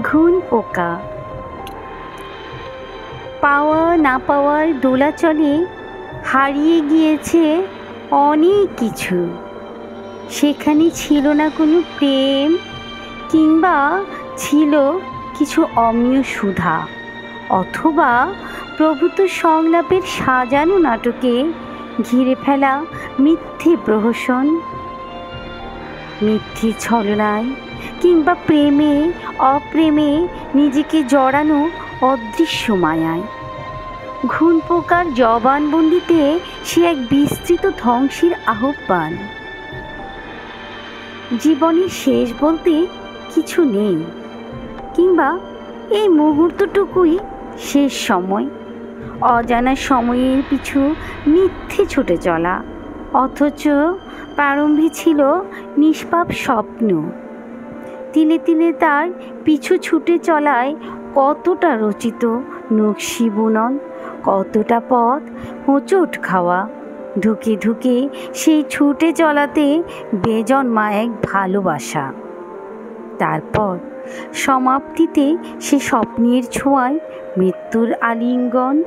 ঘুণ পোকা। পাওয়া না পাওয়ার দোলাচলে হারিয়ে গিয়েছে অনেক কিছু। সেখানে ছিল না কোনো প্রেম, কিংবা ছিল কিছু অমীয় সুধা, অথবা প্রভূত সংলাপের সাজানো নাটকে ঘিরে ফেলা মিথ্যে প্রহসন, মিথ্যে ছলনায় কিংবা প্রেমে অপ্রেমে নিজেকে জড়ানো অদৃশ্য মায়ায়। ঘুণ পোকার জবানবন্দিতে সে এক বিস্তৃত ধ্বংসের আহ্বান। জীবনের শেষ বলতে কিছু নেই, কিংবা এই মুহূর্তটুকুই শেষ সময়। অজানা সময়ের পিছু মিথ্যে ছুটে চলা, অথচ প্রারম্ভে ছিল নিষ্পাপ স্বপ্ন। তিলে তিলে তার পিছু ছুটে চলায় কতটা রচিত নকশি বুনন, কতটা পথ হোঁচট খাওয়া। ধুকে ধুকে সেই ছুটে চলাতে বেজন্মা এক ভালোবাসা। তারপর সমাপ্তিতে সে স্বপ্নের ছোঁয়ায় মৃত্যুর আলিঙ্গন।